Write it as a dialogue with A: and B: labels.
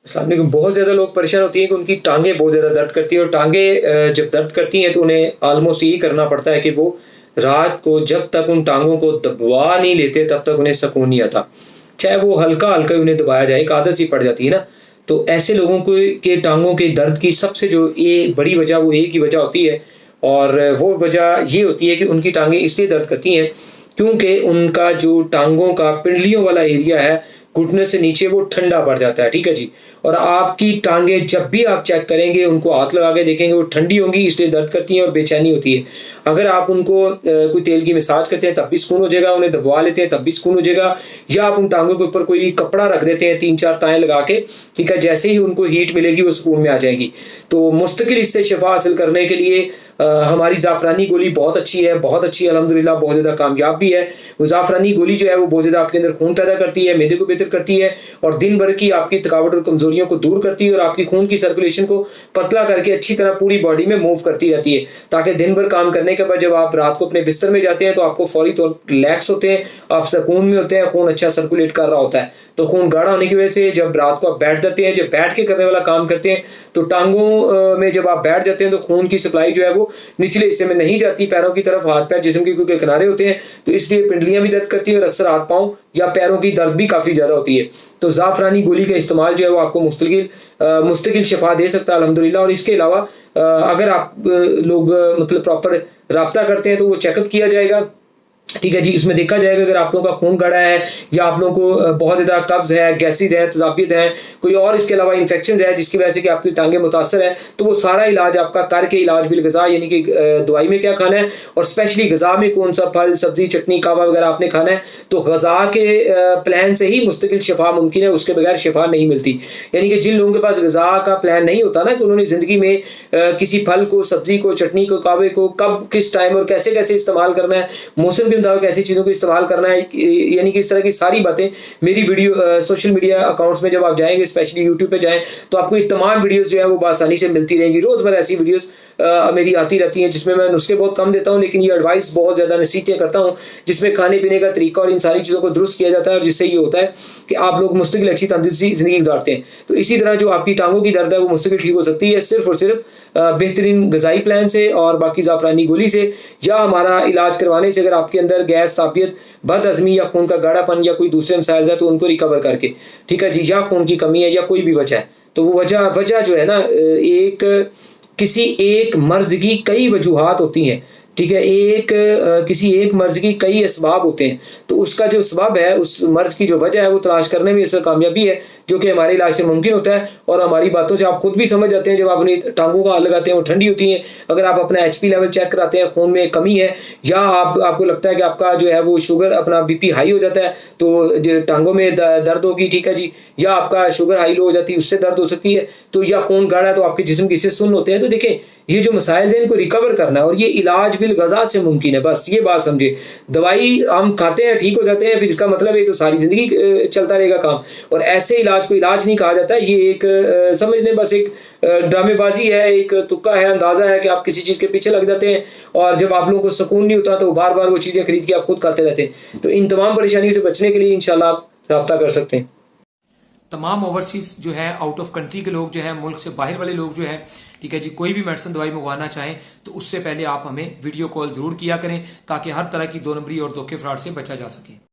A: अस्सलाम वालेकुम। बहुत ज़्यादा लोग परेशान होती हैं कि उनकी टाँगें बहुत ज़्यादा दर्द करती हैं और टाँगें जब दर्द करती हैं तो उन्हें ऑलमोस्ट यही करना पड़ता है कि वो रात को जब तक उन टाँगों को दबवा नहीं लेते तब तक उन्हें सुकून नहीं आता। चाहे वो हल्का-हल्का ही उन्हें दबाया जाए, एक आदत सी पड़ जाती है ना। तो ऐसे लोगों को के टाँगों के दर्द की सबसे जो ये बड़ी वजह वो एक ही वजह होती है और वो वजह ये होती है कि उनकी टाँगें इसलिए दर्द करती हैं क्योंकि उनका जो टाँगों का पिंडलियों वाला एरिया है, घुटने से नीचे वो ठंडा पड़ जाता है, ठीक है जी। और आपकी टाँगें जब भी आप चेक करेंगे, उनको हाथ लगा के देखेंगे, वो ठंडी होंगी इसलिए दर्द करती हैं और बेचैनी होती है। अगर आप उनको कोई तेल की मसाज करते हैं तब भी सुकून हो जाएगा, उन्हें दबवा लेते हैं तब भी सुकून हो जाएगा या आप उन टाँगों के ऊपर कोई कपड़ा रख देते हैं 3-4 ताएँ लगा के, ठीक है, जैसे ही उनको हीट मिलेगी वो सुकून में आ जाएगी। तो मुस्तकिल इससे शिफ़ा हासिल करने के लिए हमारी ज़ाफ़रानी गोली बहुत अच्छी है, बहुत अच्छी अल्हम्दुलिल्लाह, बहुत ज़्यादा कामयाब भी है। वो ज़ाफ़रानी गोली जो है वो बहुत ज़्यादा आपके अंदर खून पैदा करती है, मैदे को बेहतर करती है और दिन भर की आपकी थकावट और कमज़ोरियों को दूर करती है और आपकी खून की सर्कुलेशन को पतला करके अच्छी तरह पूरी बॉडी में मूव करती रहती है। ताकि दिन भर काम करने के बाद जब आप रात को अपने बिस्तर में जाते हैं तो आपको फौरी तौर रिलैक्स होते हैं, आप सुकून में होते हैं, खून अच्छा सर्कुलेट कर रहा होता है। तो खून गाढ़ा होने की वजह से जब रात को आप बैठ जाते हैं, जब बैठ के करने वाला काम करते हैं, तो टाँगों में जब आप बैठ जाते हैं तो खून की सप्लाई जो है वो निचले हिस्से में नहीं जाती पैरों की तरफ, हाथ-पैर जिस्म के क्योंकि किनारे होते हैं, तो इसलिए पिंडलियाँ भी दर्द करती हैं और अक्सर हाथ-पाँव या पैरों की दर्द भी काफ़ी ज़्यादा होती है। तो ज़ाफ़रानी गोली का इस्तेमाल जो है वो आपको मुस्तकिल शिफ़ा दे सकता है अल्हम्दुलिल्लाह। और इसके अलावा अगर आप लोग मतलब प्रॉपर राब्ता करते हैं तो वो चेकअप किया जाएगा, ठीक है जी। इसमें देखा जाएगा अगर आप लोगों का खून गाढ़ा है या आप लोगों को बहुत ज़्यादा कब्ज़ है, गैसेज़ है, तज़ाबियत है, कोई और इसके अलावा इन्फेक्शंस है जिसकी वजह से कि आपकी टाँगें मुतासर है, तो वो सारा इलाज आपका करके इलाज बिल ग़िज़ा यानी कि दवाई में क्या खाना है और स्पेशली ग़िज़ा में कौन-सा फल, सब्ज़ी, चटनी, कहवा वगैरह आपने खाना है, तो ग़िज़ा के प्लान से ही मुस्तकिल शिफ़ा मुमकिन है, उसके बगैर शिफ़ा नहीं मिलती। यानी कि जिन लोगों के पास ग़िज़ा का प्लान नहीं होता ना कि उन्होंने ज़िंदगी में किसी फल को, सब्ज़ी को, चटनी को, कहवे को कब, किस टाइम और कैसे-कैसे इस्तेमाल करना है, मौसम के मुताबिक ऐसी चीज़ों को इस्तेमाल करना है, यानी कि इस तरह की सारी बातें मेरी वीडियो सोशल मीडिया अकाउंट्स में जब आप जाएँगे, स्पेशली यूट्यूब पे जाएँ, तो आपको ये तमाम वीडियोज़ जो है वो बआसानी से मिलती रहेंगी। रोज़मर्रा ऐसी वीडियोज़ मेरी आती रहती हैं जिसमें मैं नुस्खे बहुत कम देता हूँ, लेकिन ये एडवाइस बहुत ज़्यादा नसीहतें करता हूँ, जिसमें खाने-पीने का तरीका और इन सारी चीज़ों को दुरुस्त किया जाता है और जिससे ये होता है कि आप लोग मुस्तकिल अच्छी तंदुरुस्ती ज़िंदगी गुज़ारते हैं। तो इसी तरह जो आपकी टाँगों की दर्द है वो मुस्तकिल ठीक हो सकती है सिर्फ़ और सिर्फ़ बेहतरीन ग़िज़ाई प्लान से और बाकी ज़ाफ़रानी गोली से या हमारा इलाज करवाने से। अगर आपके अंदर गैस, ताक़ियत, बदहज़मी या खून का गाढ़ापन या कोई दूसरे मसाइल है तो उनको रिकवर करके, ठीक है जी, या खून की कमी है या कोई भी वजह है, तो वो वजह जो है ना, किसी एक मर्ज़ की कई वजूहात होती हैं, ठीक है? किसी एक मर्ज़ की कई असबाब होते हैं, तो उसका जो सबब है, उस मर्ज़ की जो वजह है वो तलाश करने में असल कामयाबी है, जो कि हमारे इलाज से मुमकिन होता है। और हमारी बातों से आप खुद भी समझ जाते हैं, जब आप अपनी टाँगों का हाथ लगाते हैं वो ठंडी होती हैं। अगर आप अपना एचपी लेवल चेक कराते हैं, खून में कमी है या आपको लगता है कि आपका जो है वो शुगर, अपना बीपी हाई हो जाता है, तो जो टाँगों में दर्द होगी, ठीक है जी, या आपका शुगर हाई लो हो जाती है, उससे दर्द हो सकती है, तो या खून गाढ़ा है तो आपके जिस्म के हिस्से सुन्न होते हैं। तो देखें, ये जो मसाइल हैं इनको रिकवर करना है और ये इलाज बिल ग़ज़ा से मुमकिन है, बस ये बात समझिए। दवाई हम खाते हैं, ठीक हो जाते हैं, फिर इसका मतलब है तो सारी ज़िंदगी चलता रहेगा काम। और ऐसे इलाज को इलाज नहीं कहा जाता है, ये एक समझ लें बस एक ड्रामेबाज़ी है, एक तुक्का है, अंदाज़ा है कि आप किसी चीज़ के पीछे लग जाते हैं और जब आप लोगों को सुकून नहीं होता तो बार-बार वो चीज़ें खरीद के आप खुद खाते रहते हैं। तो इन तमाम परेशानियों से बचने के लिए इंशाअल्लाह आप राब्ता कर सकते हैं।
B: तमाम ओवरसीज जो है, आउट ऑफ कंट्री के लोग जो है, मुल्क से बाहर वाले लोग जो है, ठीक है जी, कोई भी मेडिसिन दवाई मंगवाना चाहें तो उससे पहले आप हमें वीडियो कॉल जरूर किया करें ताकि हर तरह की दो नंबरी और धोखे फ्रॉड से बचा जा सके।